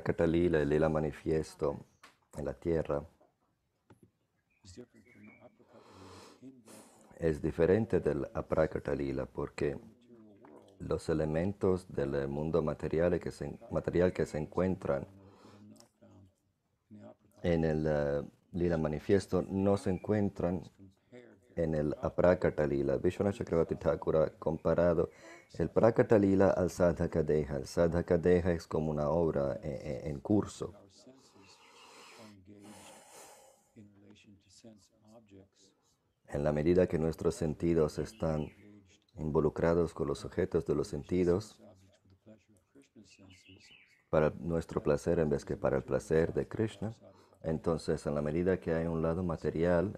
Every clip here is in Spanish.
Catalila, el lila manifiesto en la tierra, es diferente del Aprakarta-lila porque los elementos del mundo material que se encuentran en el lila manifiesto no se encuentran en el Aprakarta-lila. Vishwanath Chakravarti Thakur ha comparado el Prakarta-lila al Sadhaka-deha. El Sadhaka-deha es como una obra en curso. En la medida que nuestros sentidos están involucrados con los objetos de los sentidos, para nuestro placer en vez que para el placer de Krishna, entonces en la medida que hay un lado material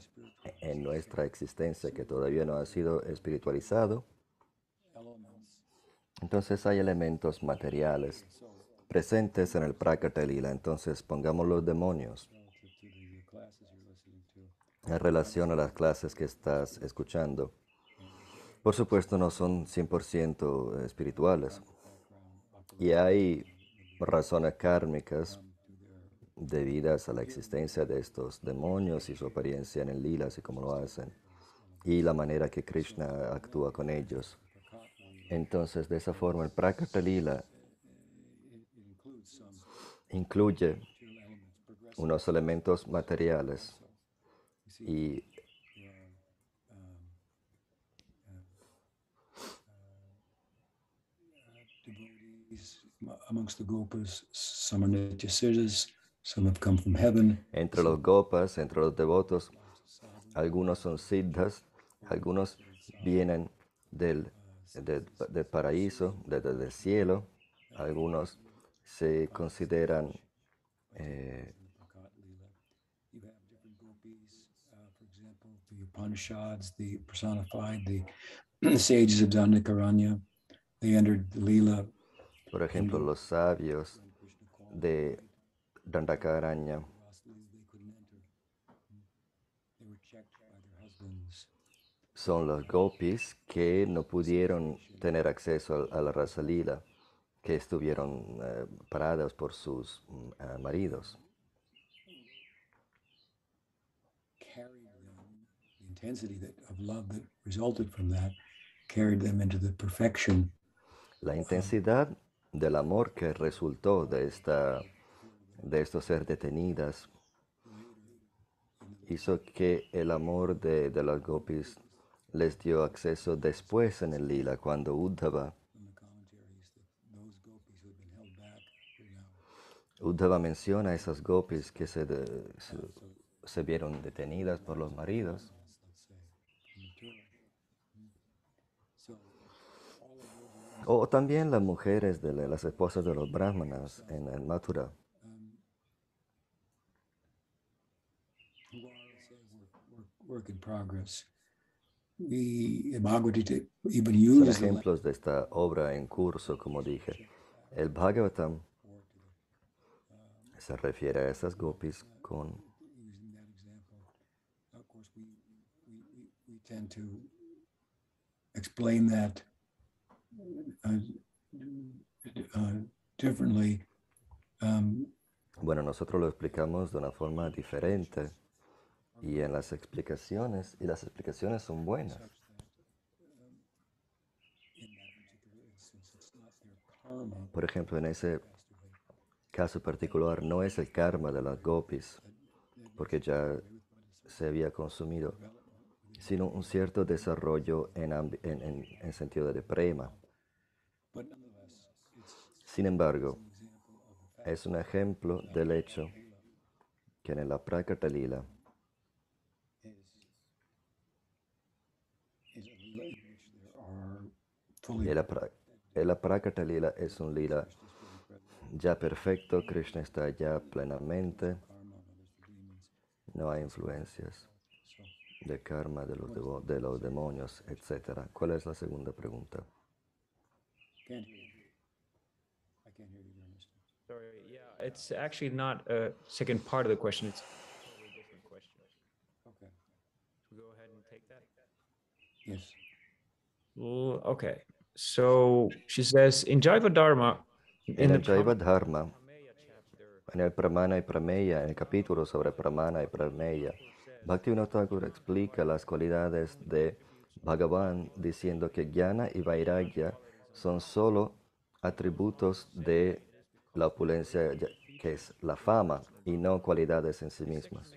en nuestra existencia que todavía no ha sido espiritualizado, entonces hay elementos materiales presentes en el Prakriti Lila. Entonces pongamos los demonios en relación a las clases que estás escuchando. Por supuesto no son 100% espirituales. Y hay razones kármicas debidas a la existencia de estos demonios y su apariencia en el lila, así como lo hacen, y la manera que Krishna actúa con ellos. Entonces, de esa forma, el Prakriti Lila incluye unos elementos materiales y amongst the gopas, some are nitya siddhas, some have come from heaven. Entre los gopas, entre los devotos, algunos son siddhas, algunos vienen del paraíso, desde el cielo, algunos se consideran You have different gopis, for example, the Upanishads, the personified, the sages of Dandakaranya. They entered the Leela. por ejemplo, los sabios de Dandakaranya son los gopis que no pudieron tener acceso a la Rasa Lila, que estuvieron paradas por sus maridos. The intensity of love that resulted from that carried them into the perfection. La intensidad del amor que resultó de estos ser detenidas hizo que el amor de los gopis les dio acceso después en el lila, cuando Uddhava menciona a esas gopis que se vieron detenidas por los maridos. O también las mujeres de las esposas de los brahmanas en el Mathura. Work in progress. Even Son use ejemplos de esta obra en curso, como dije. El Bhagavatam se refiere a esas gopis con... Of course, we tend to explain that differently. Bueno, nosotros lo explicamos de una forma diferente y las explicaciones son buenas. Por ejemplo, en ese caso particular no es el karma de las gopis, porque ya se había consumido, sino un cierto desarrollo en sentido de prema. Sin embargo, es un ejemplo del hecho que en el Aprakrita Lila el Aprakrita Lila es un lila ya perfecto, Krishna está ya plenamente, no hay influencias de karma de los demonios, etc. ¿Cuál es la segunda pregunta? Sorry, yeah, it's actually not a second part of the question. It's a totally different question. Okay. Should we go ahead and take that? Yes. Okay. So she says, in Jaiva Dharma, En el Jaiva Dharma, En el Pramana y Prameya, en el capítulo sobre Pramana y Prameya, Bhaktivinoda Thakur explica las cualidades de Bhagavan diciendo que Jnana y Vairagya son solo atributos de la opulencia, que es la fama, y no cualidades en sí mismas.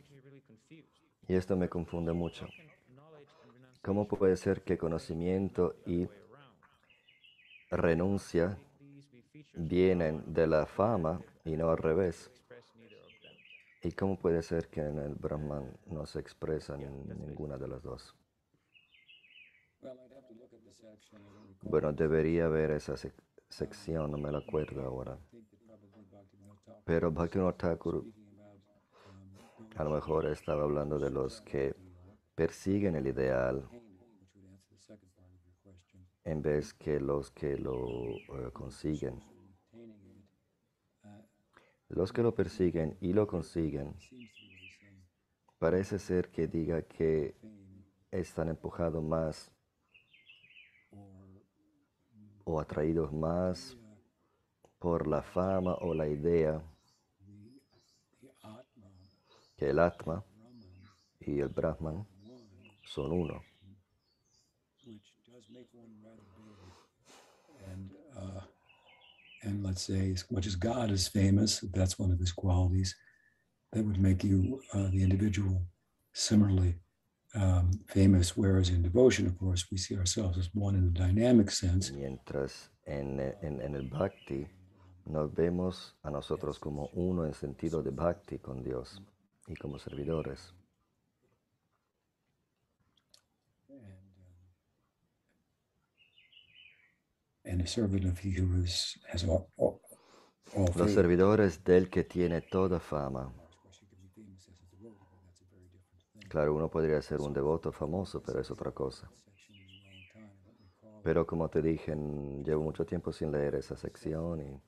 Y esto me confunde mucho. ¿Cómo puede ser que conocimiento y renuncia vienen de la fama y no al revés? ¿Y cómo puede ser que en el Brahman no se expresan ninguna de las dos? Bueno, debería ver esa sección, no me la acuerdo ahora. Pero Bhaktivinoda Thakur a lo mejor estaba hablando de los que persiguen el ideal en vez que los que lo consiguen. Los que lo persiguen y lo consiguen, parece ser que diga que están empujados más o atraídos más por la fama o la idea que el Atma y el Brahman son uno. And let's say, as much as God is famous, if that's one of his qualities, that would make you, the individual, similarly famous. Whereas in devotion, of course, we see ourselves as one in the dynamic sense. Mientras en el Bhakti nos vemos a nosotros como uno en sentido de Bhakti con Dios y como servidores. And a servant of he who has all Los faith. servidores del que tiene toda fama. Claro, uno podría ser un devoto famoso, pero es otra cosa. Pero como te dije, llevo mucho tiempo sin leer esa sección y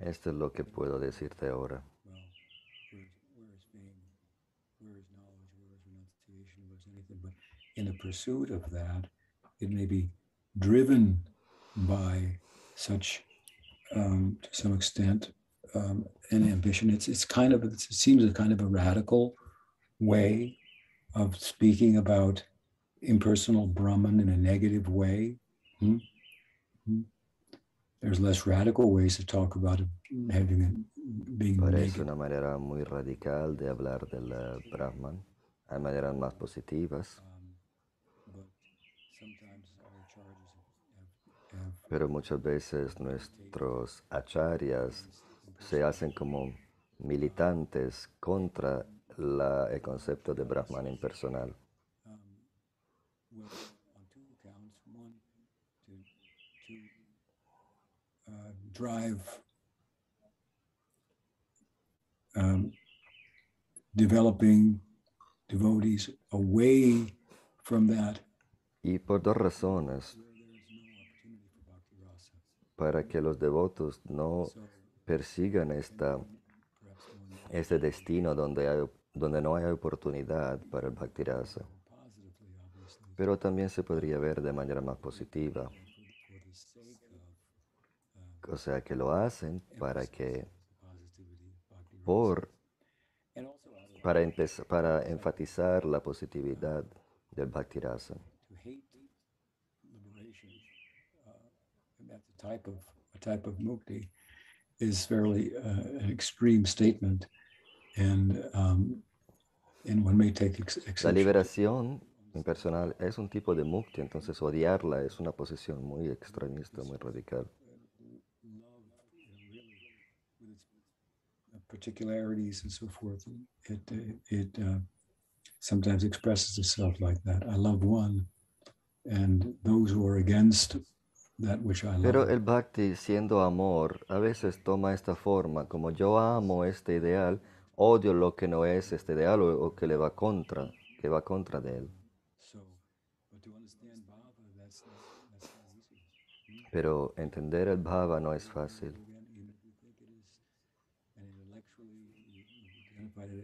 esto es lo que puedo decirte ahora. In the pursuit of that, it may be driven by such, to some extent, an ambition. It's kind of, it seems a kind of a radical way of speaking about impersonal Brahman in a negative way. There's less radical ways to talk about it being Parece negative. una manera muy radical de hablar del Brahman. Hay maneras más positivas. Pero muchas veces nuestros acharyas se hacen como militantes contra el concepto de Brahman impersonal. Drive developing devotees away from that. Y por dos razones, para que los devotos no persigan este destino donde no hay oportunidad para el Bhaktirasa. Pero también se podría ver de manera más positiva. O sea, que lo hacen para enfatizar la positividad del Bhaktirasa. A type of mukti is fairly an extreme statement, and one may take exception. La liberación impersonal es un tipo de mukti, entonces odiarla es una posición muy extremista, muy radical. Particularities and so forth, it sometimes expresses itself like that. I love one, and those who are against that which I love. Pero el bhakti, siendo amor, a veces toma esta forma, como yo amo este ideal, odio lo que no es este ideal o que va contra de él. Pero entender el bhava no es fácil.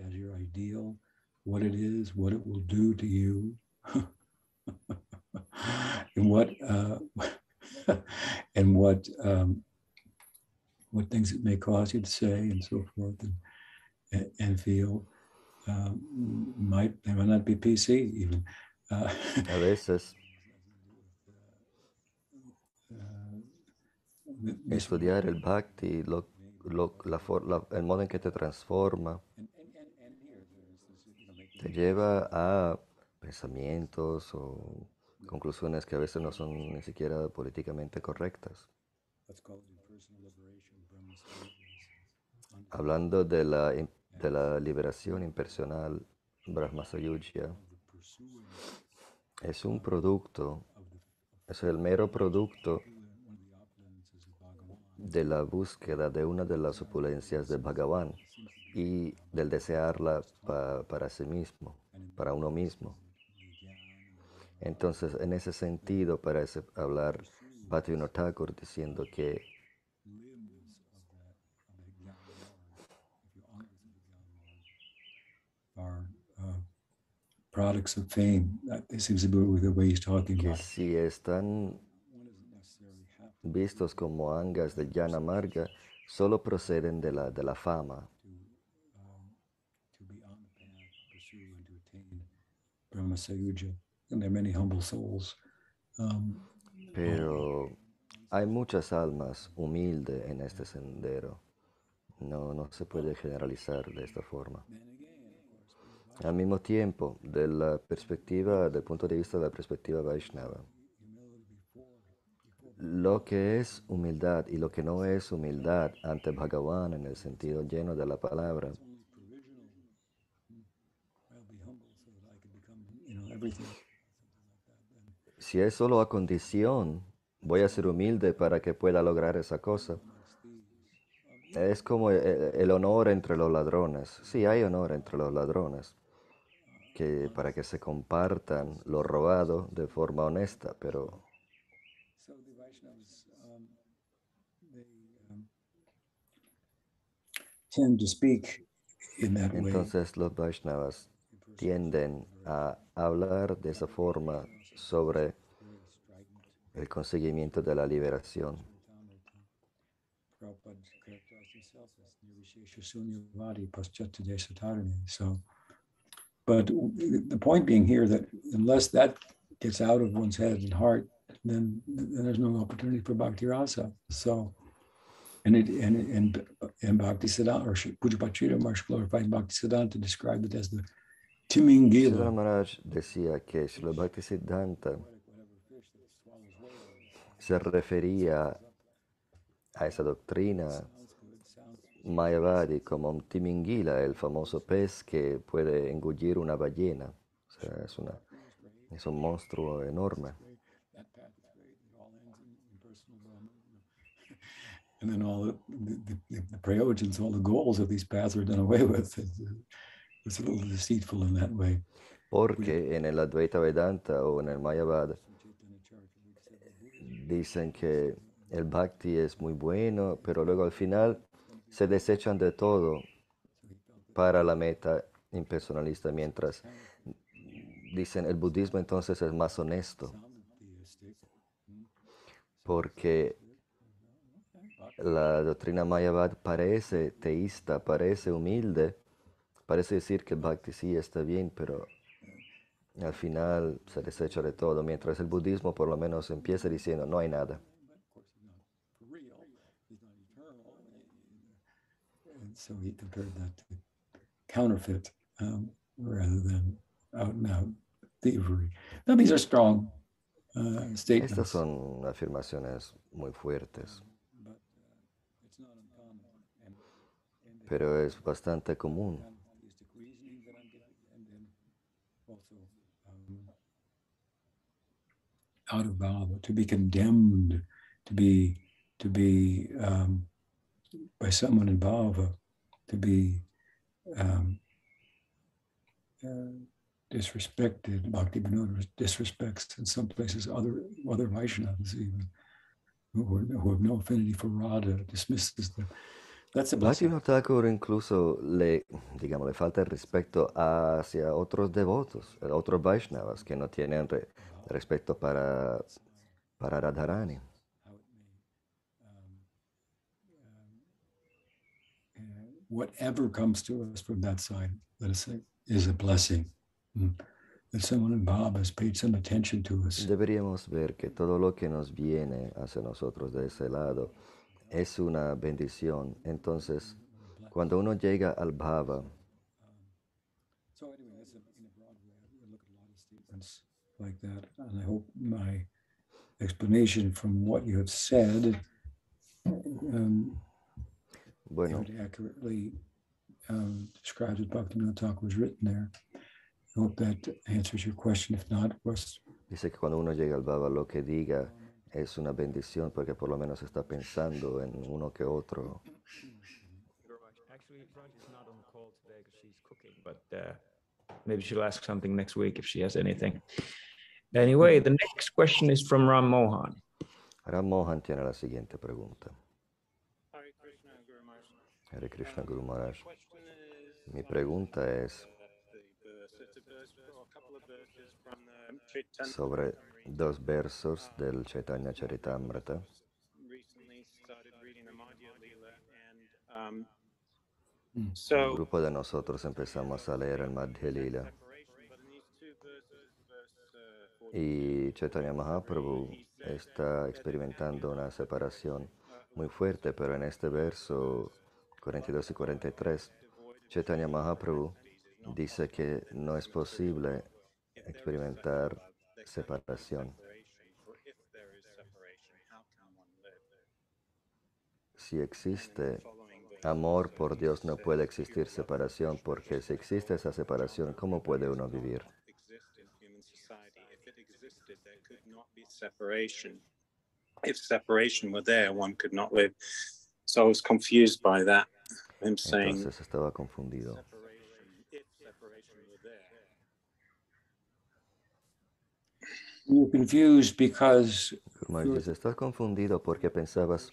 As your ideal, what it is, what it will do to you, and what what things it may cause you to say and so forth and feel they might not be PC even. A veces estudiar el bhakti, el modo en que te transforma, te lleva a pensamientos o conclusiones que a veces no son ni siquiera políticamente correctas. Hablando de la liberación impersonal, Brahma Sayujya es un producto, es el mero producto de la búsqueda de una de las opulencias de Bhagavan y del desearla para sí mismo, para uno mismo. Entonces, en ese sentido, parece hablar Bhaktivinoda Thakur diciendo que are products of fame. That seems to be the way he's talking que about it. si están vistos como angas de Jnana Marga, solo proceden de la fama. To be on the path, to pursue and to attain Brahma Sayuja. And there are many humble souls. Pero hay muchas almas humildes en este sendero. No se puede generalizar de esta forma. Al mismo tiempo, del punto de vista de la perspectiva Vaishnava, lo que es humildad y lo que no es humildad ante Bhagavan en el sentido lleno de la palabra, si es solo a condición, voy a ser humilde para que pueda lograr esa cosa. Es como el honor entre los ladrones. Sí, hay honor entre los ladrones, para que se compartan lo robado de forma honesta, pero tend to speak in that way. entonces los Vaishnavas tienden a hablar de esa forma sobre el conseguimiento de la liberación. So, but the point being here that unless that gets out of one's head and heart, then there's no opportunity for bhakti rasa. So, and Bhaktisiddhanta, or Pujapachita Maharaj glorified Bhaktisiddhanta, described it as the Sridhar Timingila. Maharaj decía que Srila Bhaktisiddhanta se refería a esa doctrina Mayavadi como un timingila, el famoso pez que puede engullir una ballena. O sea, es un monstruo enorme. And then all the prayojans, all the goals of these paths are done away with. It's a little deceitful in that way. Porque en el Advaita Vedanta o en el Mayavad dicen que el bhakti es muy bueno, pero luego al final se desechan de todo para la meta impersonalista, mientras dicen el budismo entonces es más honesto, porque la doctrina Mayavad parece teísta, parece humilde, parece decir que el bhakti sí está bien, pero al final se desecha de todo, mientras el budismo por lo menos empieza diciendo no hay nada. So he compared that to counterfeit rather than out and out thievery. Now these are strong statements. Estas son afirmaciones muy fuertes, pero es bastante común. Out of bhava, to be condemned, to be by someone in bhava, to be disrespected. Bhaktivinoda disrespects in some places other Vaishnavas even who have no affinity for Radha, dismisses them. That's a blessing. Bhaktivinoda Thakur incluso le falta el respeto hacia otros devotos, otros Vaishnavas que no tienen respeto para Radharani. whatever comes to us from that side, let us say, is a blessing. That someone in Bob has paid some attention to us. Deberíamos ver que todo lo que nos viene hacia nosotros de ese lado es una bendición. Entonces, cuando uno llega al bhava, So anyway, that's in a broad way. I look at a lot of statements like that, and I hope my explanation from what you have said bueno, it accurately describes what Bhaktivinoda Thakur was written there. I hope that answers your question. If not, of course. dice que cuando uno llega al bhava, lo que diga es una bendición porque por lo menos está pensando en uno que otro. Actually, Raj is not on the call today because she's cooking, but maybe she'll ask something next week if she has anything. Anyway, the next question is from Ram Mohan. Ram Mohan tiene la siguiente pregunta. Hare Krishna, Guru Maharaj. Hare Krishna Guru Maharaj. Mi pregunta es sobre dos versos del Chaitanya Charitamrita. Un grupo de nosotros empezamos a leer el Madhya Lila y Chaitanya Mahaprabhu está experimentando una separación muy fuerte, pero en este verso 42 y 43, Chaitanya Mahaprabhu dice que no es posible experimentar separación. Si existe amor por Dios, no puede existir separación, porque si existe esa separación, ¿cómo puede uno vivir? If separation were there, one could not live. So I was confused by that. Him saying, Entonces estaba confundido. if separation were there. You're confused because Maharaj dice, estás confundido porque pensabas,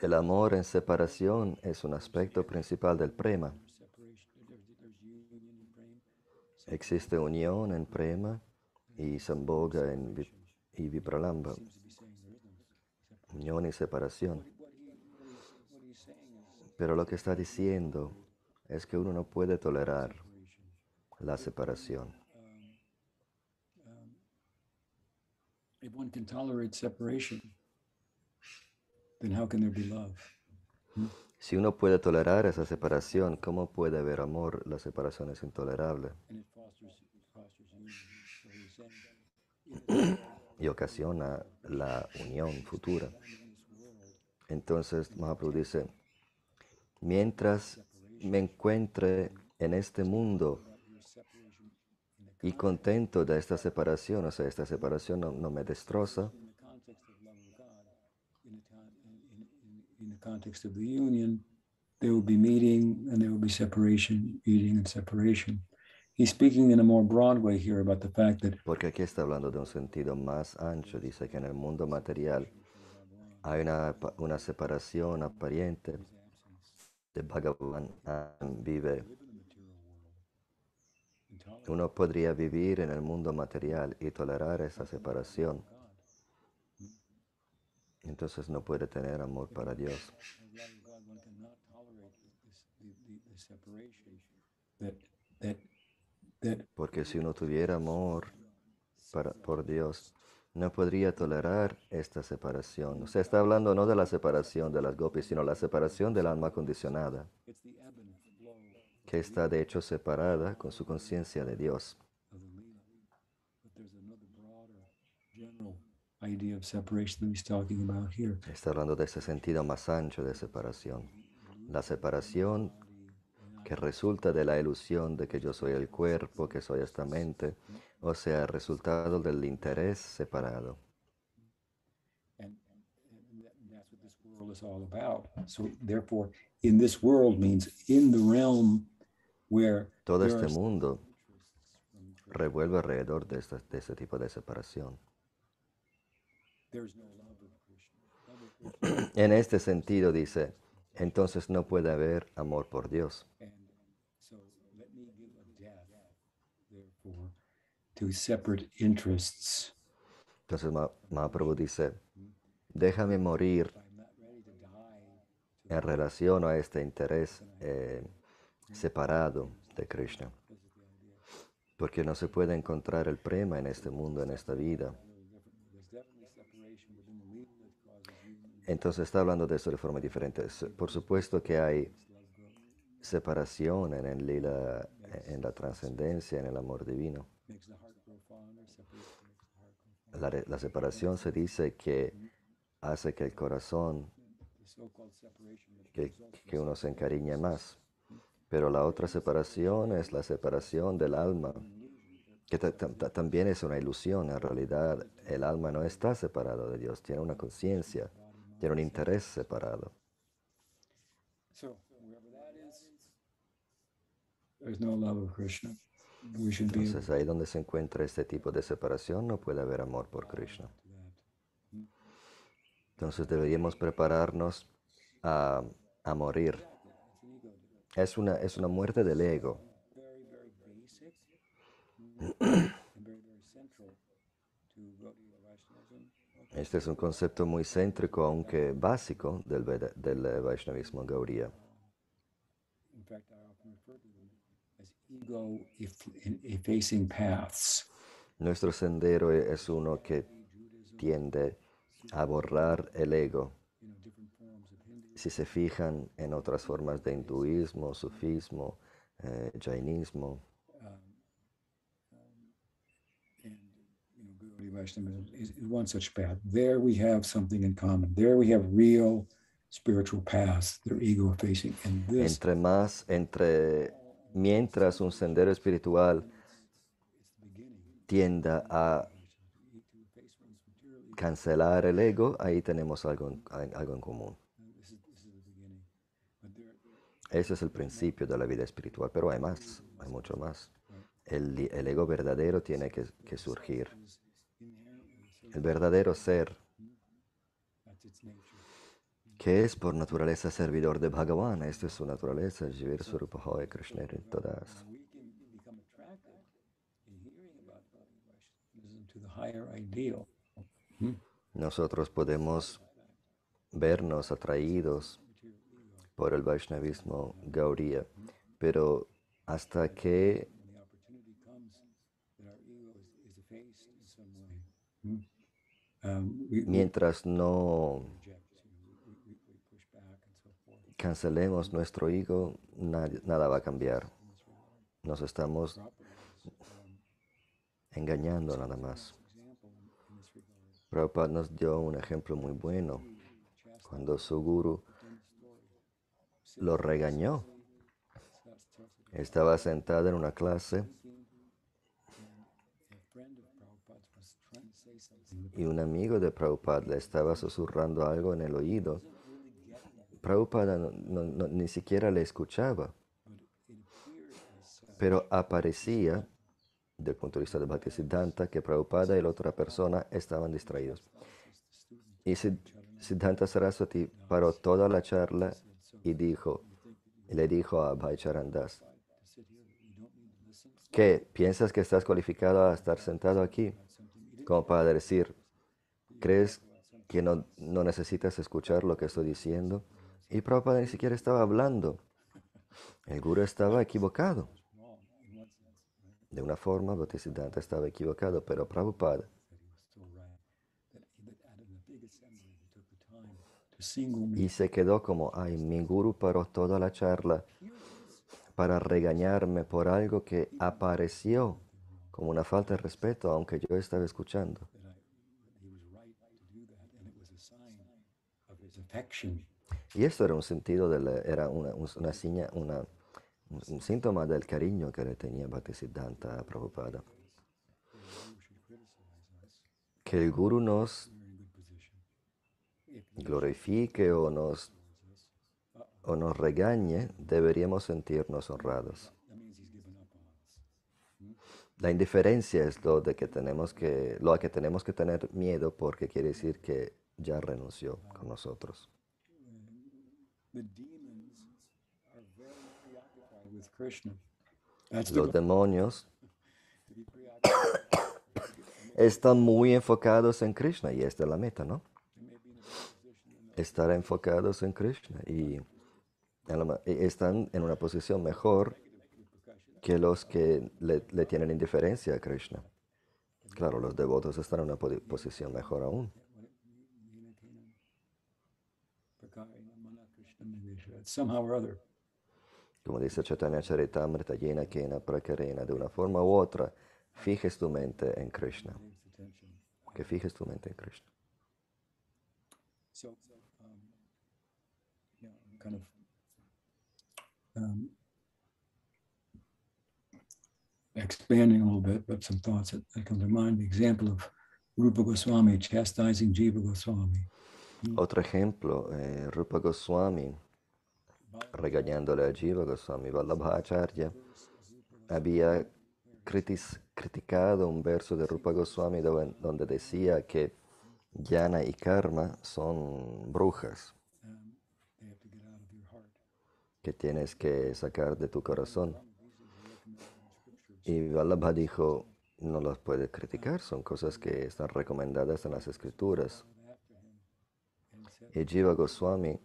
el amor en separación es un aspecto principal del prema. Existe unión en prema y samboga y vipralamba. Unión y separación. Pero lo que está diciendo es que uno no puede tolerar la separación. if one can tolerate separation, then how can there be love? Si uno puede tolerar esa separación, ¿cómo puede haber amor? La separación es intolerable And it fosters union. So he's saying, y ocasiona la unión futura. Entonces Mahaprabhu dice, mientras me encuentre en este mundo y contento de esta separación, o sea, esta separación no me destroza, in the context of the union, there will be meeting and there will be separation, meeting and separation. He's speaking in a more broad way here about the fact that porque aquí está hablando de un sentido más ancho. Dice que en el mundo material hay una separación aparente de Bhagavan vive. Uno podría vivir en el mundo material y tolerar esa separación. Entonces no puede tener amor para Dios. Porque si uno tuviera amor por Dios, no podría tolerar esta separación. O sea, está hablando no de la separación de las gopis, sino la separación del alma condicionada, que está de hecho separada con su conciencia de Dios. Está hablando de ese sentido más ancho de separación. La separación que resulta de la ilusión de que yo soy el cuerpo, que soy esta mente, o sea, resultado del interés separado. Todo este mundo revuelve alrededor de este tipo de separación. En este sentido dice, entonces no puede haber amor por Dios. Entonces Mahaprabhu dice, déjame morir en relación a este interés separado de Krishna. Porque no se puede encontrar el prema en este mundo, en esta vida. Entonces está hablando de eso de forma diferente. Por supuesto que hay separación en el lila, en la trascendencia, en el amor divino. La separación se dice que hace que el corazón, que uno se encariñe más. Pero la otra separación es la separación del alma, que también es una ilusión. En realidad, el alma no está separado de Dios, tiene una conciencia, tiene un interés separado. Entonces, ahí donde se encuentra este tipo de separación, no puede haber amor por Krishna. Entonces, deberíamos prepararnos a morir. Es una muerte del ego. Este es un concepto muy céntrico, aunque básico, del Vaishnavismo Gaudiya. Nuestro sendero es uno que tiende a borrar el ego. Si se fijan en otras formas de hinduismo, sufismo, jainismo, Vaishnavism is one such path. There we have something in common. There we have real spiritual paths that are ego facing. And this, mientras un sendero espiritual tienda a cancelar el ego, ahí tenemos algo en común. Ese es el principio de la vida espiritual, pero hay más, hay mucho más. El ego verdadero tiene que surgir. El verdadero ser, que es por naturaleza servidor de Bhagavan. Esta es su naturaleza, Jivir Swarupahoy Krishna Todas. Nosotros podemos vernos atraídos por el Vaishnavismo Gaudiya, pero hasta que mientras no cancelemos nuestro ego, nada va a cambiar. Nos estamos engañando nada más. Prabhupada nos dio un ejemplo muy bueno cuando su guru lo regañó. Estaba sentado en una clase y un amigo de Prabhupada le estaba susurrando algo en el oído. Prabhupada ni siquiera le escuchaba, pero aparecía, del punto de vista de Bhaktisiddhanta, que Prabhupada y la otra persona estaban distraídos. Y Siddhanta Saraswati paró toda la charla y le dijo a Bhai Charan Das: ¿qué? ¿Piensas que estás cualificado a estar sentado aquí? Como para decir, ¿crees que no necesitas escuchar lo que estoy diciendo? Y Prabhupada ni siquiera estaba hablando. El guru estaba equivocado. De una forma, Bhaktisiddhanta estaba equivocado, pero Prabhupada y se quedó como, ay, mi guru paró toda la charla para regañarme por algo que apareció como una falta de respeto, aunque yo estaba escuchando. Y esto era un sentido, era una seña, un síntoma del cariño que le tenía Bhaktisiddhanta a Prabhupada. Que el guru nos glorifique o nos regañe, deberíamos sentirnos honrados. La indiferencia es lo que tenemos que tener miedo, porque quiere decir que ya renunció con nosotros. Los demonios están muy enfocados en Krishna y esta es la meta, ¿no? estar enfocados en Krishna y están en una posición mejor que los que le tienen indiferencia a Krishna. Claro, los devotos están en una posición mejor aún. Somehow or other. Como dice Chaitanya Charitamrita, Yena Kena Prakarena, de una forma u otra, fijes tu mente en Krishna. Que fijes tu mente en Krishna. So, kind of expanding a little bit, but some thoughts that come to mind. The example of Rupa Goswami chastising Jiva Goswami. Otro ejemplo, Rupa Goswami regañándole a Jiva Goswami. Vallabhacharya había criticado un verso de Rupa Goswami donde decía que Jnana y Karma son brujas que tienes que sacar de tu corazón. Y Vallabha dijo, no las puedes criticar, son cosas que están recomendadas en las escrituras. Y Jiva Goswami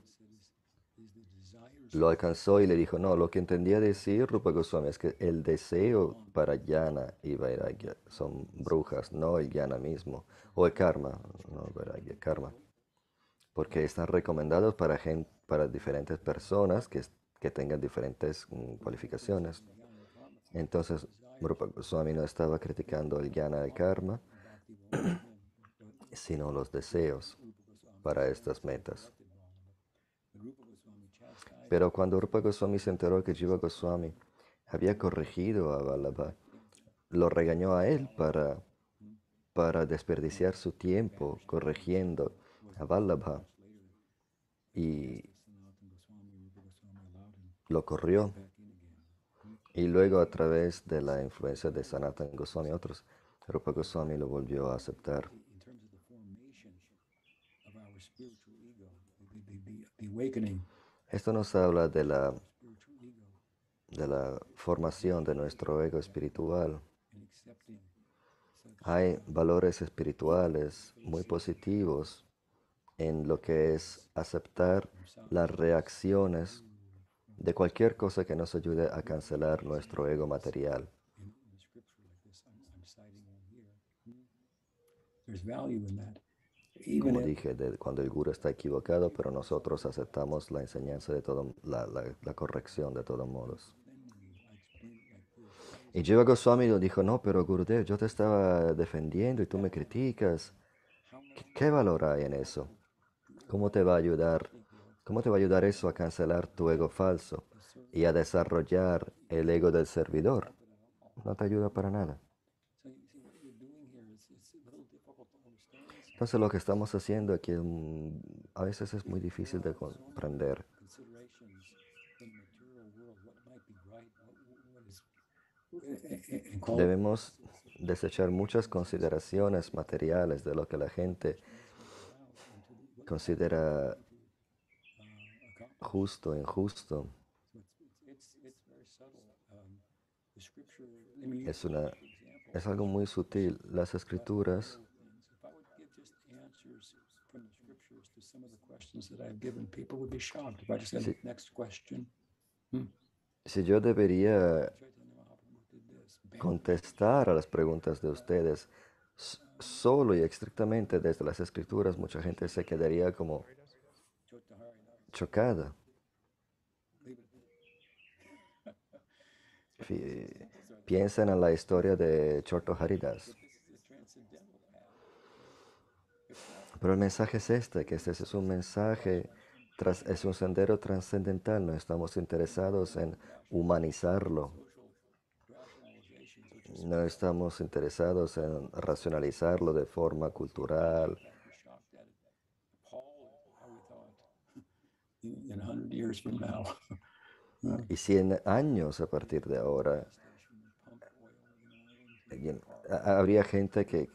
lo alcanzó y le dijo, no, lo que entendía decir Rupa Goswami es que el deseo para Jnana y Vairagya son brujas, no el Jnana mismo, o el karma, no Vairagya, karma, porque están recomendados para diferentes personas que tengan diferentes cualificaciones. Entonces, Rupa Goswami no estaba criticando el Jnana y el karma, sino los deseos para estas metas. Pero cuando Rupa Goswami se enteró que Jiva Goswami había corregido a Vallabha, lo regañó a él para desperdiciar su tiempo corrigiendo a Vallabha y lo corrió. Y luego a través de la influencia de Sanatana Goswami y otros, Rupa Goswami lo volvió a aceptar. Esto nos habla de la formación de nuestro ego espiritual. Hay valores espirituales muy positivos en lo que es aceptar las reacciones de cualquier cosa que nos ayude a cancelar nuestro ego material. Como dije, cuando el guru está equivocado, pero nosotros aceptamos la enseñanza de todo, la corrección de todos modos. Y Jiva Goswami lo dijo, no, pero Gurudev, yo te estaba defendiendo y tú me criticas. ¿Qué valor hay en eso? ¿Cómo te va a ayudar? ¿Cómo te va a ayudar eso a cancelar tu ego falso y a desarrollar el ego del servidor? No te ayuda para nada. Entonces lo que estamos haciendo aquí a veces es muy difícil de comprender. Debemos desechar muchas consideraciones materiales de lo que la gente considera justo e injusto. Es algo muy sutil. Las escrituras si yo debería contestar a las preguntas de ustedes solo y estrictamente desde las escrituras, mucha gente se quedaría como chocada. Piensen en la historia de Chorto Haridas. Pero el mensaje es que este es un mensaje, es un sendero trascendental. No estamos interesados en humanizarlo. No estamos interesados en racionalizarlo de forma cultural. Y 100 años a partir de ahora, habría gente que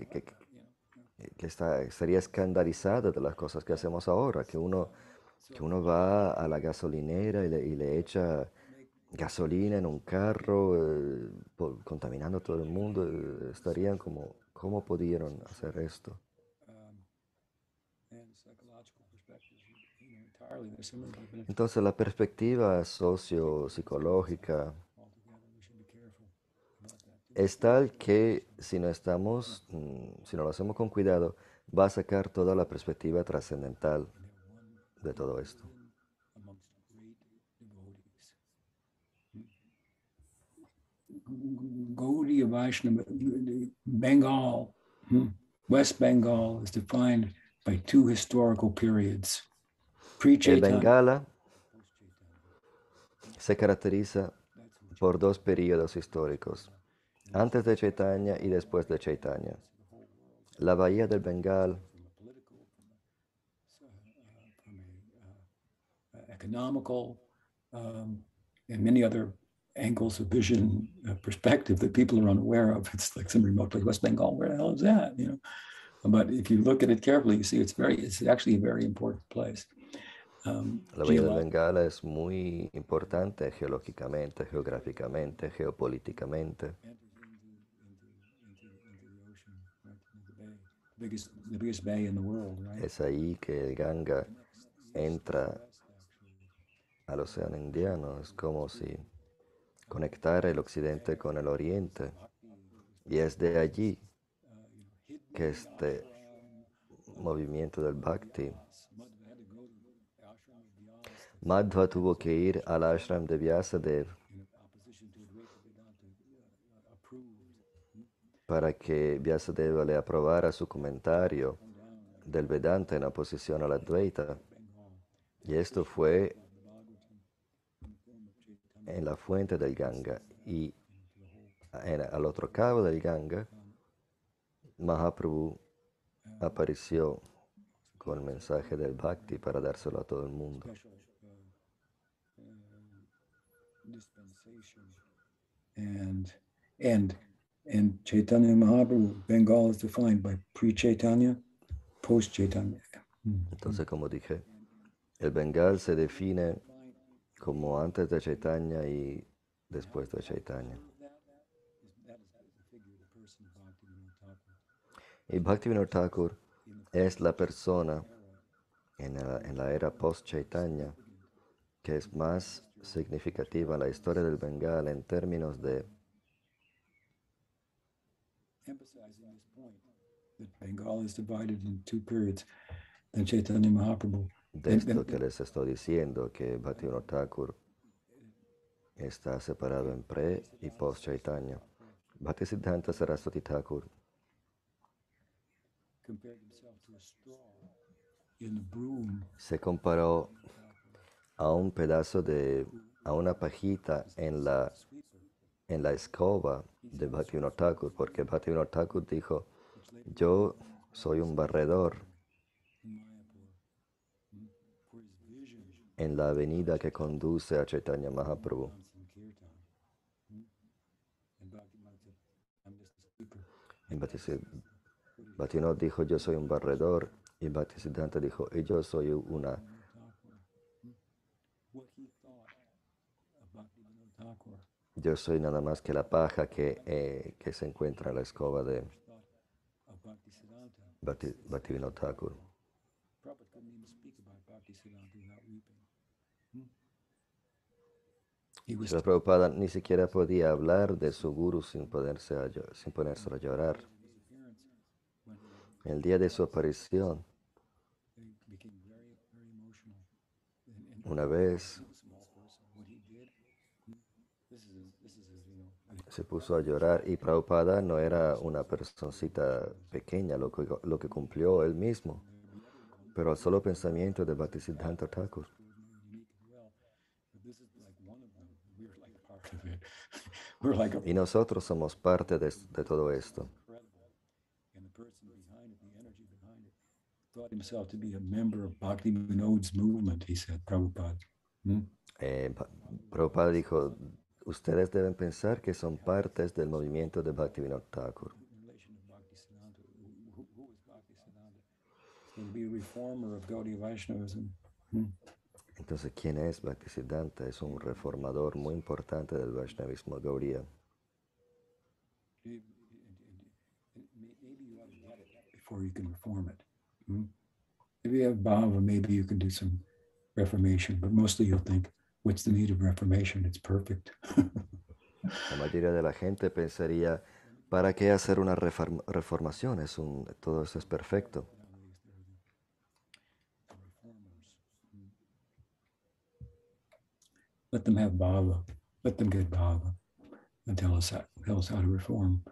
estaría escandalizada de las cosas que hacemos ahora, que uno va a la gasolinera y le echa gasolina en un carro, contaminando a todo el mundo. Estarían como, ¿cómo pudieron hacer esto? Entonces la perspectiva sociopsicológica es tal que si no estamos, si no lo hacemos con cuidado, va a sacar toda la perspectiva trascendental de todo esto. Gaudiya Vaishnava, Bengal, West Bengal is defined by two historical periods. El Pre-Chaitanya. Bengala se caracteriza por dos periodos históricos, antes de Chaitanya y después de Chaitanya. La bahía del Bengal Economical, and many other angles of vision, perspective that people are unaware of. It's like some remote place, West Bengal. Where the hell is that? You know, but if you look at it carefully, you see it's actually a very important place. La bahía del Bengala es muy importante geológicamente, geográficamente, geopolíticamente. The biggest bay in the world, right? Es ahí que el Ganga entra al Océano Indiano. Es como si conectara el occidente con el oriente. Y es de allí que este movimiento del Bhakti. Madhva tuvo que ir al ashram de Vyasadev para que Vyasadeva le aprobara su comentario del Vedanta en oposición al Advaita. Y esto fue en la fuente del Ganga. Y al otro cabo del Ganga, Mahaprabhu apareció con el mensaje del Bhakti para dárselo a todo el mundo. And Chaitanya Mahaprabhu, Bengal is defined by pre-Chaitanya, post-Chaitanya. Entonces, como dije, el Bengal se define como antes de Chaitanya y después de Chaitanya. Y Bhaktivinoda Thakur es la persona en la era post-Chaitanya que es más significativa en la historia del Bengal en términos de Emphasizing this point that Bengal is divided in two periods. Then Chaitanya Mahaprabhu. de esto que les estoy diciendo, que Bhaktivinoda Thakur está separado en pre y post Chaitanya. Bhaktisiddhanta Saraswati Thakur se comparó a un pedazo a una pajita en la escoba de Bhaktivinoda Thakur, porque Bhaktivinoda Thakur dijo, yo soy un barredor en la avenida que conduce a Chaitanya Mahaprabhu. Bhaktivinoda dijo, yo soy un barredor, y Bhaktisiddhanta dijo, y yo soy yo soy nada más que la paja que se encuentra en la escoba de Bhaktivinoda Thakur. Srila Prabhupada ni siquiera podía hablar de su guru sin ponerse a llorar. El día de su aparición, una vez se puso a llorar y Prabhupada no era una personcita pequeña, lo que cumplió él mismo, pero al solo pensamiento de Bhaktisiddhanta Thakur. Y nosotros somos parte de todo esto. Prabhupada dijo, ustedes deben pensar que son partes del movimiento de Bhaktivinoda Thakur. Entonces, ¿quién es Bhaktisiddhanta? Es un reformador muy importante del Vaishnavismo Gaudiya. Before you can reform it. If you have bhava, maybe you can do some reformation, but mostly you'll think, what's the need of reformation? It's perfect. La mayoría de la gente pensaría, ¿para qué hacer una reformación? Todo eso es perfecto. Let them have bhava. Let them get bhava and tell us how to reform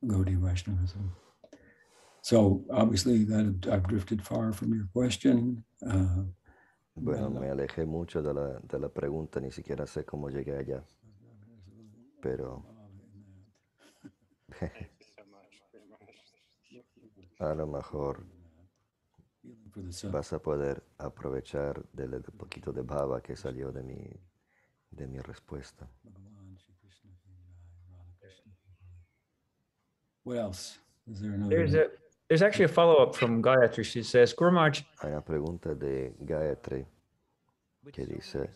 Gaudiya Vaishnavism. So obviously that I've drifted far from your question. Bueno, me alejé mucho de la pregunta, ni siquiera sé cómo llegué allá, pero Thank you so much. Very much. a lo mejor For the sub- vas a poder aprovechar del poquito de baba que salió de mi respuesta. Bhagavan Shri Krishna Ki Jai, Radha Krishna Ki Jai. What else? Is there another? There's actually a follow-up from Gayatri. She says, Guru Maharaj, Hay una pregunta de Gayatri que dice,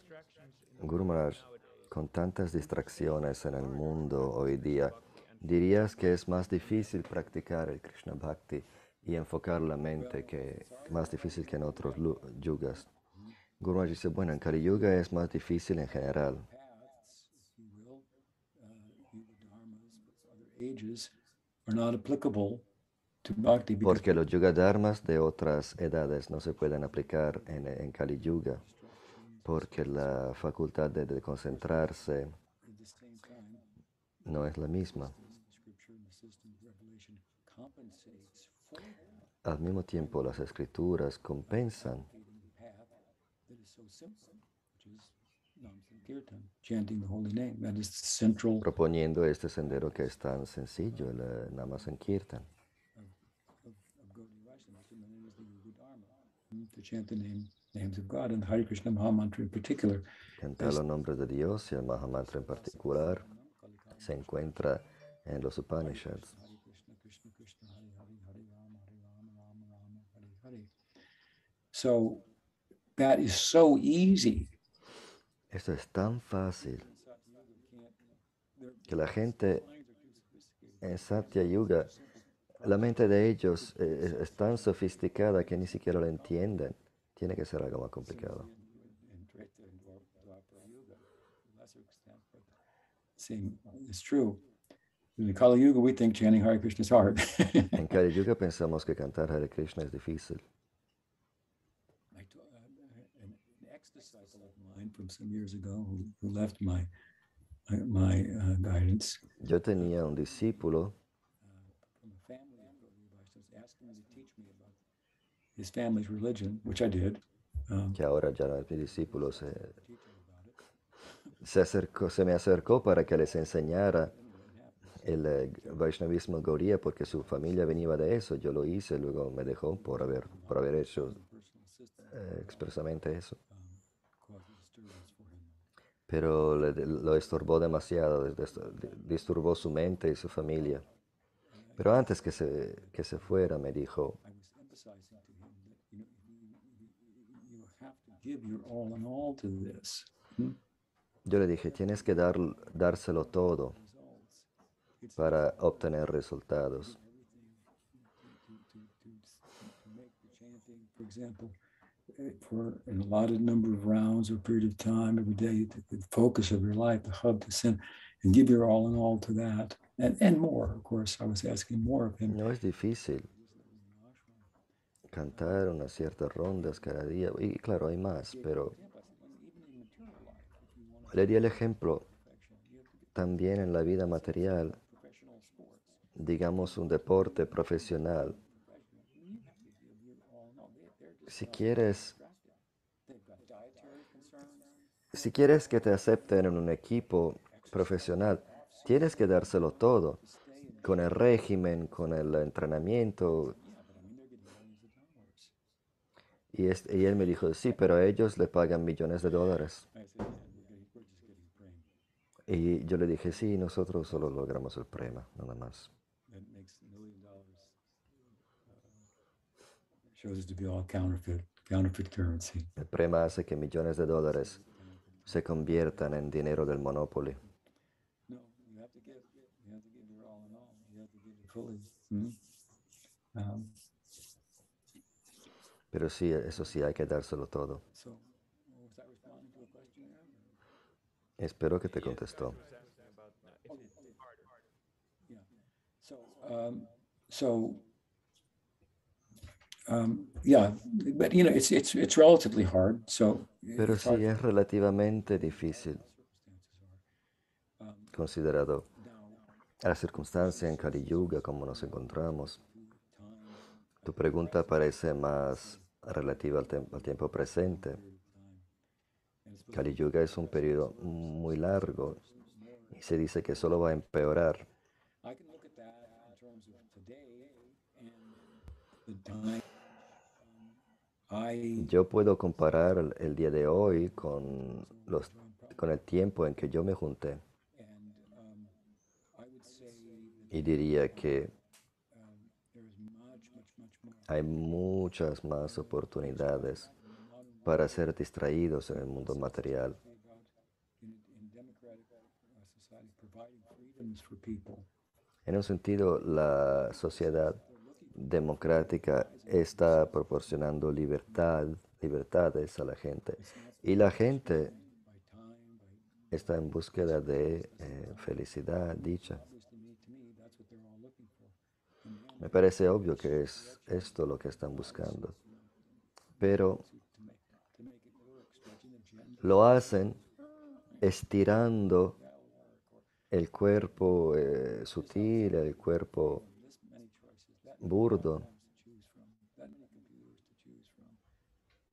Guru Maharaj, con tantas distracciones en el mundo hoy día, ¿dirías que es más difícil practicar el Krishna Bhakti y enfocar la mente, que más difícil que en otros yugas? Guru Maharaj dice, bueno, en Kali Yuga es más difícil en general, Paths, if you will, Yuga dharmas, other ages are not applicable to bhakti because porque los yuga dharmas de otras edades no se pueden aplicar en Kali Yuga, porque la facultad de concentrarse at the same time, no es la misma. the scripture and the system of revelation compensates for that, Al mismo tiempo, las escrituras compensan creating a path that is so simple, which is Nam Sankirtan, chanting the holy name. That is the central proponiendo este sendero que es tan sencillo, el Nama Sankirtan. of Gaudiya Vaishnavism, and it is the Yuga Dharma, to chant the names of God, and the Hare Krishna Maha Mantra in particular. Cantar los nombres de Dios y el Mahamantra en particular se encuentra en los Upanishads. Hare Krishna, Krishna Krishna, Hare Hare, Hare Rama, Rama Rama, Hare Hare. So that is so easy. Esto es tan fácil que la gente en Satya Yuga, la mente de ellos es tan sofisticada que ni siquiera lo entienden. Tiene que ser algo más complicado. In Treta and Dwapara Yuga, to a lesser extent, but same is true. In the Kali Yuga, we think chanting Hare Krishna is hard. En Kali Yuga pensamos que cantar Hare Krishna es difícil. An ex-disciple of mine from some years ago who left my guidance Yo tenía un discípulo from a family of Gaudiya Vaishnavas asked me to teach me about his family's religion, which I did. que ahora ya no es mi discípulo, Teach him about it. se me acercó para que les enseñara el Vaishnavismo Gaudiya porque su familia venía de eso. Yo lo hice, luego me dejó por haber hecho Personal system expresamente eso. caused a disturbance for him. Pero lo estorbó demasiado, disturbó su mente y su familia. Pero antes que se fuera me dijo, I was emphasizing to him that you have to give your all in all to this. yo le dije, tienes que dárselo todo Results. It's para obtener resultados. to make the chanting, for example, for an allotted number of rounds or period of time every day, the focus of your life, the hub to sin, and give your all in all to that, and more. Of course, I was asking more of him. No es difícil cantar unas ciertas rondas cada día. Y claro, hay más, pero le di el ejemplo también en la vida material, digamos un deporte profesional. Si quieres que te acepten en un equipo profesional, tienes que dárselo todo, con el régimen, con el entrenamiento. Y él me dijo, sí, pero a ellos le pagan millones de dólares. Y yo le dije, sí, nosotros solo logramos el prema, nada más. That makes $1 million. Shows it to be all counterfeit currency. El prema hace que millones de dólares se conviertan en dinero del Monopoly. No, you have to give your all in all. You have to give it fully. Hmm? Pero sí, eso sí, hay que dárselo todo. So Espero que te contestó. So yeah, but it's relatively hard. So Pero it's sí hard es relativamente difícil, considerado la circunstancia en Kali Yuga, como nos encontramos. Tu pregunta parece más relativa al tiempo presente. Kali Yuga es un periodo muy largo y se dice que solo va a empeorar. I can look at that in terms of today and the time Yo puedo comparar el día de hoy con el tiempo en que yo me junté and I would say y diría que there's much more hay muchas más oportunidades para ser distraídos en el mundo material. about in democratic society providing freedoms for people. En un sentido, la sociedad democrática está proporcionando libertades a la gente. Y la gente By time, está en búsqueda de felicidad, dicha. obviously to me, that's what they're all looking for. In the end, Me parece obvio que es esto lo que están buscando. Pero to make it work, stretching the gender, lo hacen estirando el cuerpo sutil, el cuerpo this many choices, that burdo, to choose from, that many computers to choose from,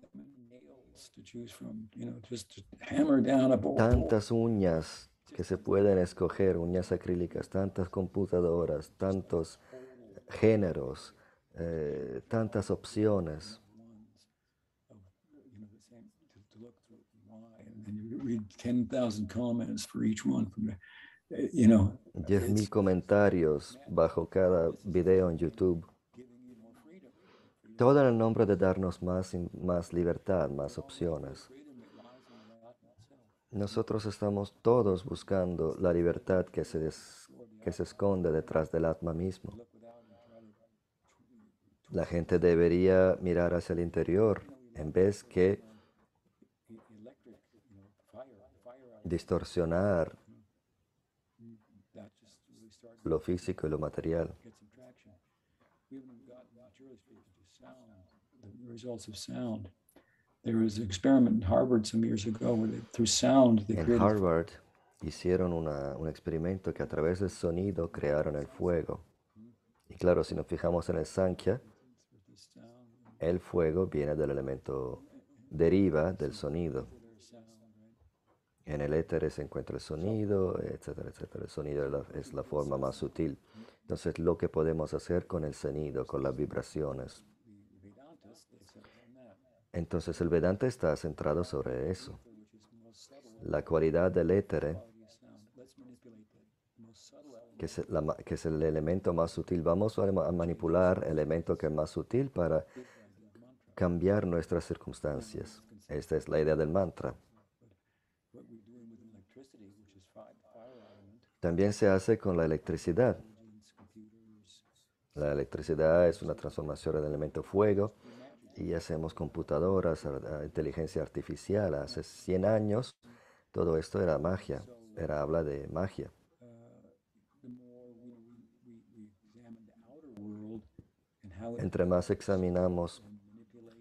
that many nails to choose from, just to hammer down a bolt. tantas uñas que se pueden escoger, uñas acrílicas, tantas computadoras, tantos géneros, tantas opciones. The same to look through why, and then you read 10,000 comments for each one from the, 10.000 comentarios bajo cada video en YouTube. giving you more freedom. Todo en el nombre de darnos más libertad, más opciones. Freedom that lies in the Atma itself. Nosotros estamos todos buscando la libertad que se esconde detrás del Atma mismo. Look without and try to La gente debería mirar hacia el interior en vez que electric, fire out. distorsionar That just really starts lo físico y lo material. to get some traction. We haven't gotten materially speaking to sound, the results of sound. There was an experiment in Harvard some years ago where through sound they En created Harvard hicieron un experimento que a través del sonido crearon el fuego. Y claro, si nos fijamos en el Sankhya, this sound, el fuego viene del elemento, deriva del sonido. their sound, right? En el éter se encuentra el sonido, etcétera, etcétera. El sonido es la forma más sutil. Entonces, lo que podemos hacer con el sonido, con las vibraciones. The Vedantas, they said on that, Entonces, el Vedanta está centrado sobre eso. which is the most subtle La cualidad del éter, quality of sound. Let's manipulate the most subtle element. que es el elemento más sutil. Vamos a manipular el elemento que es más sutil para cambiar nuestras circunstancias. Esta es la idea del mantra. What we're doing with electricity, which is fire element, También se hace con la electricidad. engines, computers, La electricidad es una transformación del elemento fuego y hacemos computadoras, inteligencia artificial. Hace 100 años todo esto era magia, habla de magia. the more we examine the outer world and how it Entre más examinamos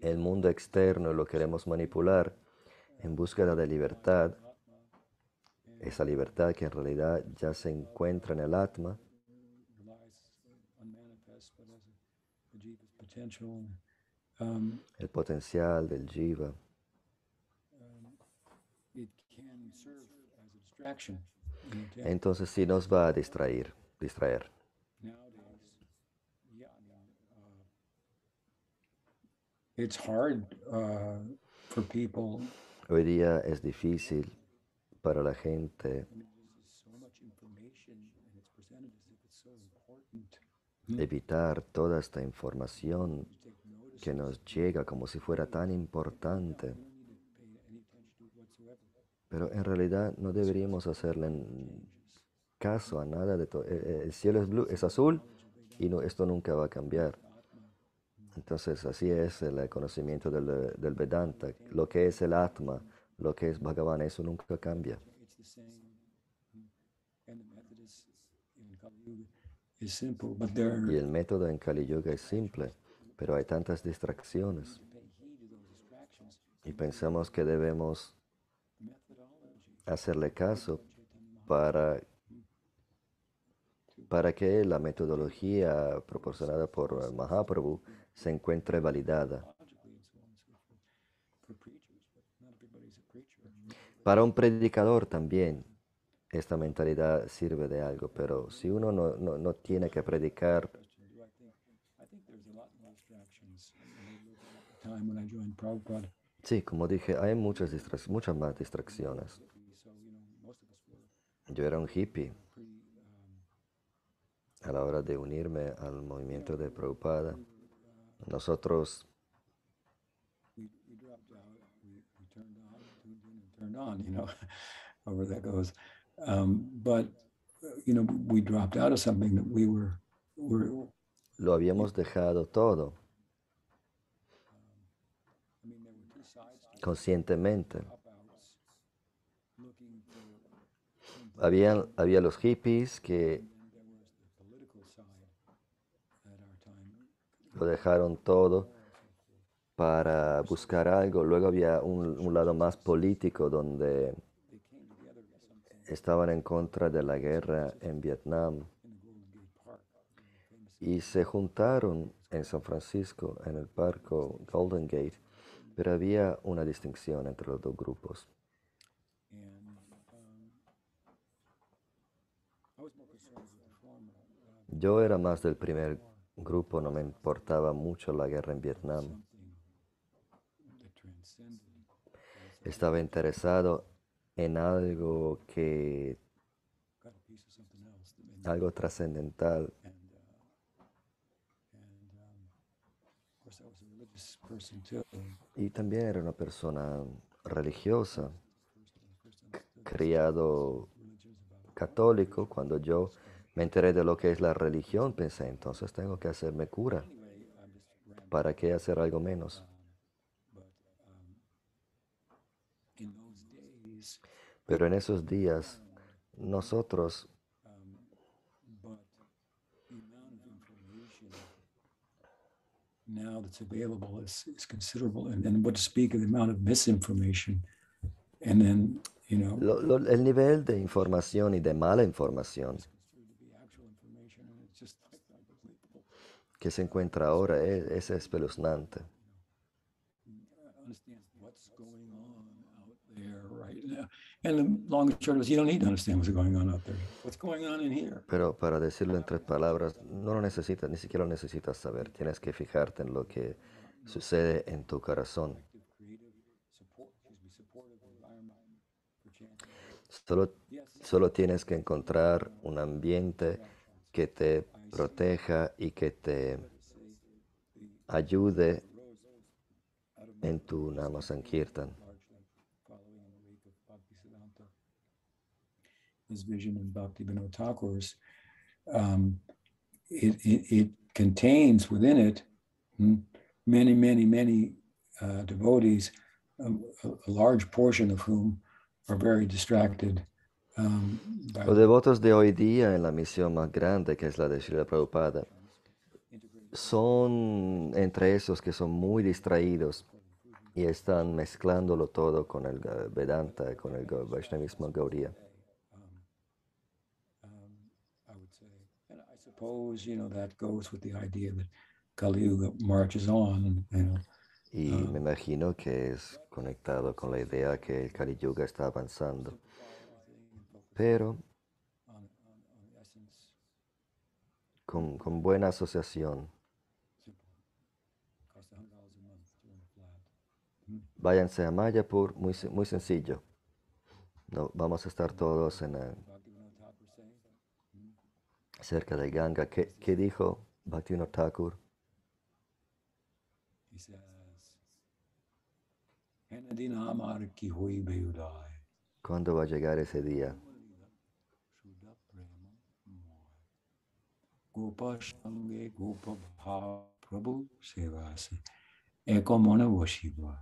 el mundo externo y lo queremos manipular en búsqueda de libertad, esa libertad que en realidad ya se encuentra en el Atma, relies unmanifest, but as a jiva's potential. el potencial del jiva, It can serve as a distraction. entonces sí nos va a distraer. Nowadays, yeah, it's hard for people. Hoy día es difícil para la gente So much information, and it's presented as if it's so important. evitar toda esta información Take notice. que nos llega como si fuera tan importante, You don't need to pay any attention to it whatsoever. pero en realidad no deberíamos hacerle caso a nada de todo. El cielo es azul y esto nunca va a cambiar. Entonces así es el conocimiento del Vedanta. Lo que es el Atma lo que es Bhagavan, eso nunca cambia. It's the same. And the method in Kali Yuga is simple, but there Y el método en Kali Yuga es simple, pero hay tantas distracciones pay heed to those distractions. y pensamos que debemos The methodology hacerle caso Chaitanya para que la metodología proporcionada por Mahaprabhu se encuentre validada. Maharajically and so on and so forth for preachers, but not everybody's a preacher. Para un predicador también esta mentalidad sirve de algo, pero si uno no tiene que predicar, Question, do I think there's a lot more distractions. At the time when I joined Prabhupada, sí, como dije, hay muchas más distracciones. so most of us were Yo era un hippie pretty a la hora de unirme al movimiento de Prabhupada. Nosotros we dropped out, we turned on, tuned in and turned on, however that goes. But we dropped out of something that we were lo habíamos dejado todo I mean, there were two sides to conscientemente. dropouts looking for Había los hippies que and then there was the political side at our time. lo dejaron todo para buscar algo. Luego había un lado más político donde They came together at some point estaban en contra de la guerra en Vietnam in the Golden Gate Park, famous y se juntaron en San Francisco en el parque Golden Gate, pero había una distinción entre los dos grupos. and I was more concerned with the former. Yo era más del primer grupo, no me importaba mucho la guerra en Vietnam. Something that transcended Estaba interesado en algo got a piece of something else that made me algo trascendental. of course I was a religious person too. Y también era una persona religiosa, First understood criado religions about católico. Cuando yo me enteré de lo que es la religión, pensé, entonces tengo que hacerme cura. anyway, I'm just rambling. ¿Para qué hacer algo menos? But in those days, Pero en esos días, nosotros, but the amount of information now that's available is considerable, and then what to speak of the amount of misinformation, and then el nivel de información y de mala información considered to be actual information, and it's just like unbelievable. que se encuentra ahora es espeluznante. Understand what's going on out there right now, and the long and short of it is you don't need to understand what's going on out there. What's going on in here? Pero para decirlo en tres palabras, no lo necesitas, ni siquiera lo necesitas saber. Tienes que fijarte en lo que sucede en tu corazón. Creative support, supportive environment for chanting. Solo tienes que encontrar un ambiente que te proteja y que te ayude en tu Nama Sankirtan. Largely following in the wake of Bhaktisiddhanta, his vision in Bhakti Vinod Thakur's, it contains within it many devotees, a large portion of whom are very distracted by Los devotos de hoy día en la misión más grande, que es la de Srila Prabhupada, son entre esos que son muy distraídos y están mezclándolo todo con el Vedanta, con el Vaishnavismo Gaudiya. I would say, and I suppose that goes with the idea that Kali Yuga marches on, Y me imagino que es conectado con la idea que el Kali Yuga está avanzando. Pero on essence, con buena asociación, simple. Costs $100 a month to run a flat. váyanse a Mayapur, muy sencillo. No, vamos a estar todos Bhakti Vinod Thakur say, cerca de Ganga. ¿Qué dijo Bhaktivinoda Thakur? he says, Henadina Amar ki hui beudai. ¿Cuándo va a llegar ese día? Shuddha prema moy. Gopa Shange Gopa Bhav Prabhu Sevase. Eko Mona Vashiva.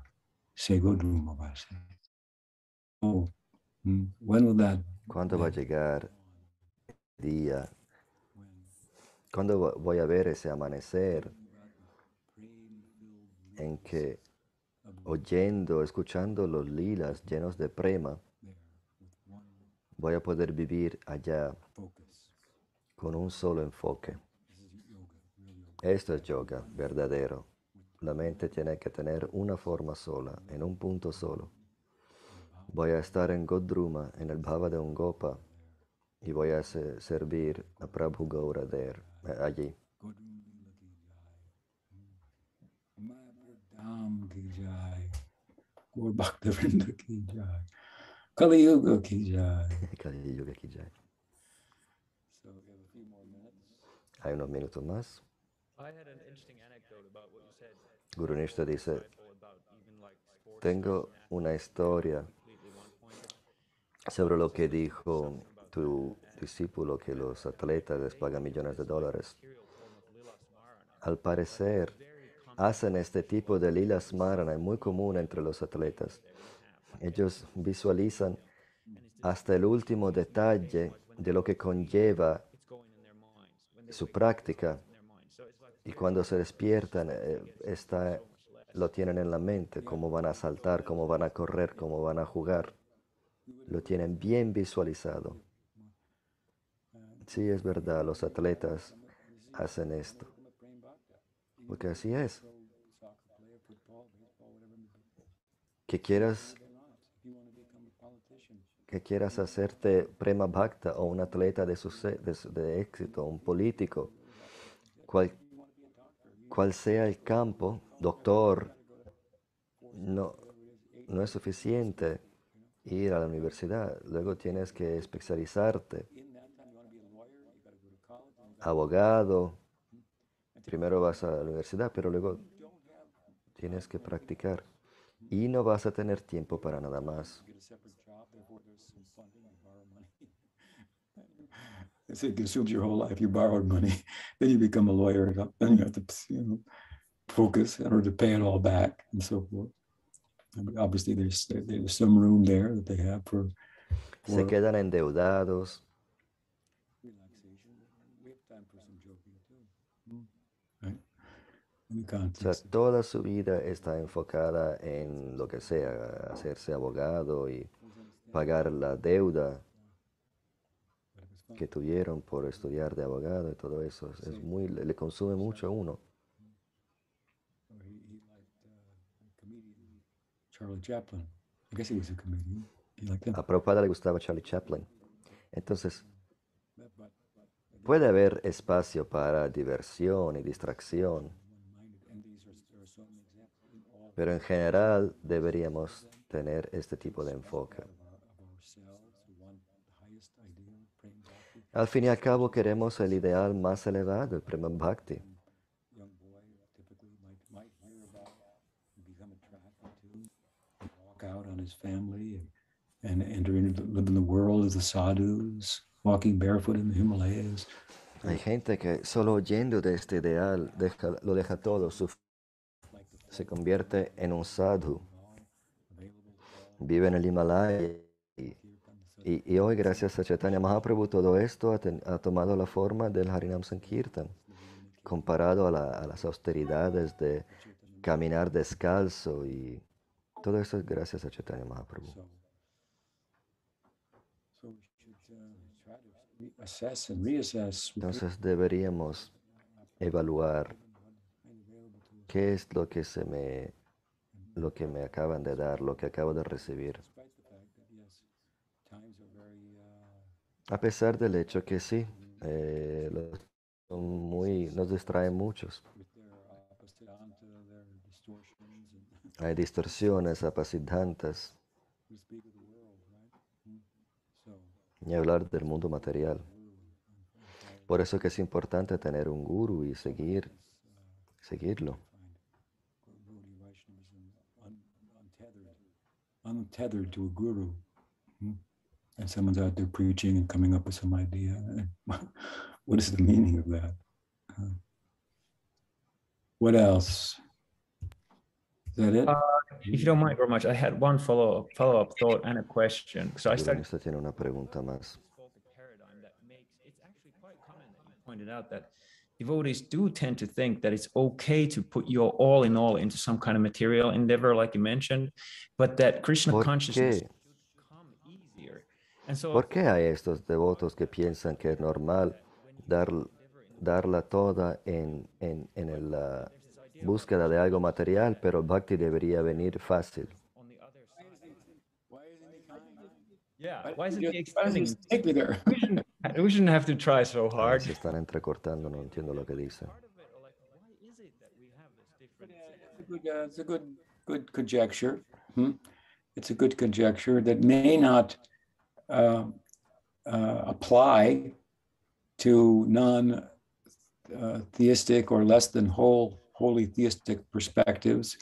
Sego Duma Vase. when will that? ¿Cuándo va a llegar el día? ¿Cuándo voy a ver ese amanecer en que, oyendo, escuchando los lilas llenos de prema, voy a poder vivir allá con un solo enfoque? Esto es yoga verdadero. La mente tiene que tener una forma sola, en un punto solo. Voy a estar en Godruma, en el Bhava de un Gopa, y voy a servir a Prabhu Gaurader allí. Kali Yuga ki jai. Kali Yuga ki jai. Hay unos minutos más. Guru Nishta dice, tengo una historia sobre lo que dijo tu discípulo, que los atletas les pagan millones de dólares. Al parecer, hacen este tipo de lila smarana muy común entre los atletas. Ellos visualizan hasta el último detalle de lo que conlleva su práctica, y cuando se despiertan lo tienen en la mente, cómo van a saltar, cómo van a correr, cómo van a jugar. Lo tienen bien visualizado. Sí, es verdad, los atletas hacen esto, porque así es. Que quieras hacerte prema bhakta o un atleta de éxito, un político, cual sea el campo, doctor, no es suficiente ir a la universidad. Luego tienes que especializarte. Abogado, primero vas a la universidad, pero luego tienes que practicar. Y no vas a tener tiempo para nada más. It consumes your whole life. You borrowed money, then you become a lawyer, then you have to focus in order to pay it all back, and so forth. Obviously, there's some room there that they have for se quedan endeudados. O sea, toda su vida está enfocada en lo que sea, hacerse abogado y pagar la deuda que tuvieron por estudiar de abogado y todo eso. Le consume mucho a uno. Charlie Chaplin. I guess he was a comedian. A Prabhupada le gustaba Charlie Chaplin. Entonces, puede haber espacio para diversión y distracción, pero en general deberíamos tener este tipo de enfoque. Al fin y al cabo queremos el ideal más elevado, el Prema Bhakti. Out on his family and live in the world as the sadhus, walking barefoot in the Himalayas. Hay gente que solo oyendo de este ideal lo deja todo, se convierte en un sadhu, vive en el Himalaya y hoy gracias a Chaitanya Mahaprabhu todo esto ha tomado la forma del Harinam Sankirtan, comparado a las austeridades de caminar descalzo, y todo eso es gracias a Chaitanya Mahaprabhu. Entonces deberíamos evaluar qué es lo que me acaban de dar, lo que acabo de recibir. A pesar del hecho que sí, nos distraen muchos. Hay distorsiones, apasiddhantas. Ni hablar del mundo material. Por eso que es importante tener un guru y seguirlo. Untethered to a guru. And someone's out there preaching and coming up with some idea. What is the meaning of that? What else? Is that it? If you don't mind very much, I had one follow-up thought and a question. So I El started violinista tiene una pregunta más. paradigm that makes it's actually quite common that you pointed out that devotees do tend to think that it's okay to put your all in all into some kind of material endeavor, like you mentioned, but that Krishna ¿Por consciousness qué? should come easier. And so ¿Por qué hay estos devotos que piensan que es normal dar, darla toda en la búsqueda de algo material, pero bhakti debería venir fácil? on the other side, Why isn't he kind? yeah, why isn't he Why doesn't extending? he take me there? We shouldn't have to try so hard. Se están entrecortando, no entiendo lo que dicen. Part of it, or like, why is it that we have this difference? It's a good conjecture. It's a good conjecture that may not apply to non-theistic or less than wholly theistic perspectives.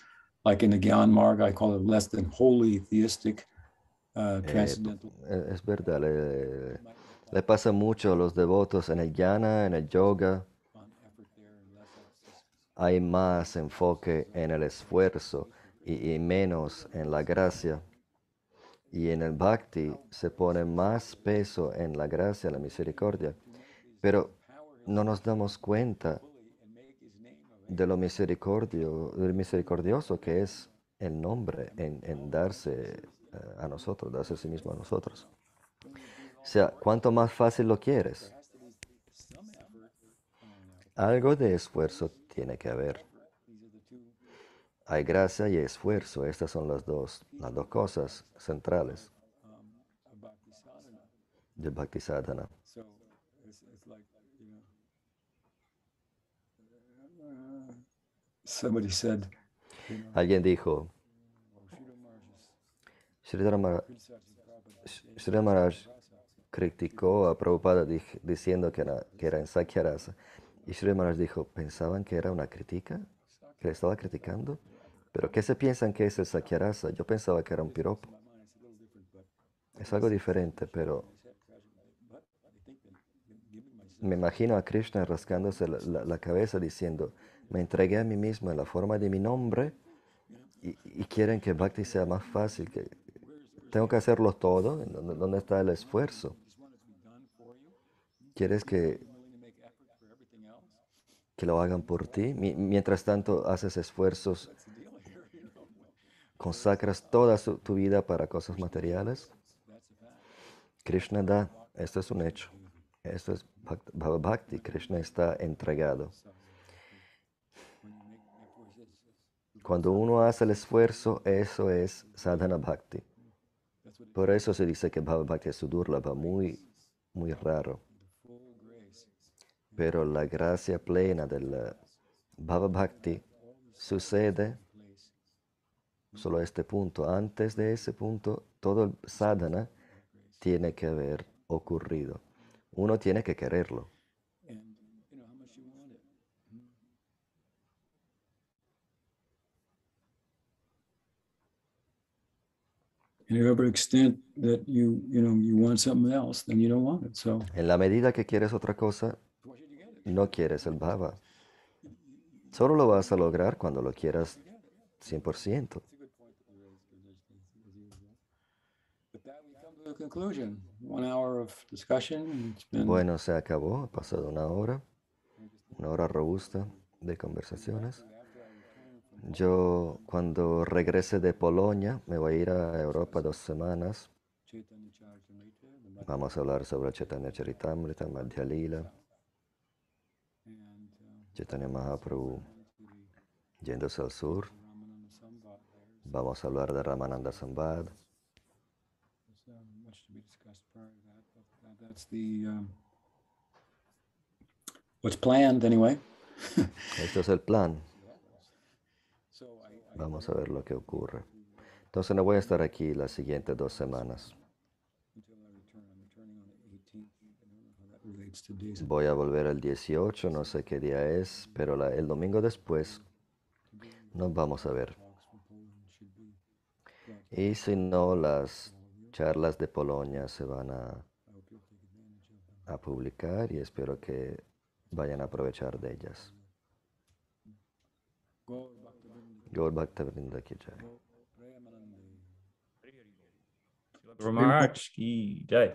Like in the Gyan Marg, I call it less than wholly theistic transcendental. Es verdad, le pasa mucho a los devotos en el jnana, en el yoga. Hay más enfoque en el esfuerzo y menos en la gracia. Y en el bhakti se pone más peso en la gracia, la misericordia. Pero no nos damos cuenta de lo misericordioso que es el nombre en darse a nosotros, darse a sí mismo a nosotros. O sea, cuanto más fácil lo quieres, algo de esfuerzo tiene que haber. Hay gracia y esfuerzo. Estas son las dos cosas centrales del Bhakti Sadhana. So it's like, somebody said, Alguien dijo, Sridhar Maharaj criticó a Prabhupada diciendo que era en Sakyarasa. Y Sridhar Maharaj dijo, ¿pensaban que era una crítica? ¿Que le estaba criticando? ¿Pero qué se piensan que es el Sakyarasa? Yo pensaba que era un piropo. Es algo diferente, pero me imagino a Krishna rascándose la cabeza diciendo, me entregué a mí mismo en la forma de mi nombre y quieren que Bhakti sea más fácil. Que tengo que hacerlo todo. ¿Dónde está el esfuerzo? ¿Quieres que lo hagan por ti? Mientras tanto, haces esfuerzos, consagras toda tu vida para cosas materiales. Krishna da, esto es un hecho. Esto es Bhava Bhakti. Krishna está entregado. Cuando uno hace el esfuerzo, eso es Sadhana Bhakti. Por eso se dice que Bhava Bhakti es Sudurlabha, muy raro. Pero la gracia plena del Bhava Bhakti sucede solo a este punto. Antes de ese punto, todo el sadhana tiene que haber ocurrido. Uno tiene que quererlo. And to every extent that you want something else, then you don't want it. So En la medida que quieres otra cosa, no quieres el bhava. Solo lo vas a lograr cuando lo quieras 100%. with that, we come to a conclusion. 1 hour of discussion. It's been Bueno, se acabó. Ha pasado una hora robusta de conversaciones. Yo, cuando regrese de Polonia, me voy a ir a Europa 2 semanas. Chaitanya Charitamrita, the Vamos a hablar sobre Chaitanya Charitamrita, Madhya Lila, and Chaitanya Mahaprabhu yéndose al sur. Ramananda Sambhava. Vamos a hablar de Ramananda Sambad. There's much to be discussed prior to that, but that's the what's planned anyway. Esto es el plan. So I Vamos a ver lo que ocurre. Entonces no voy a estar aquí las siguientes 2 semanas. until I return. I'm returning on the 18th. I don't know how that relates to days. Voy a volver el 18, no sé qué día es, pero el domingo después nos vamos a ver. Talks from Poland should be. Y si no, las charlas de Polonia se van I hope you'll take advantage of them. a publicar y espero que vayan a aprovechar de ellas. Gaur Bhaktivinoda Gaur Bhaktivinoda ki jai. Guru Maharaj ki jai.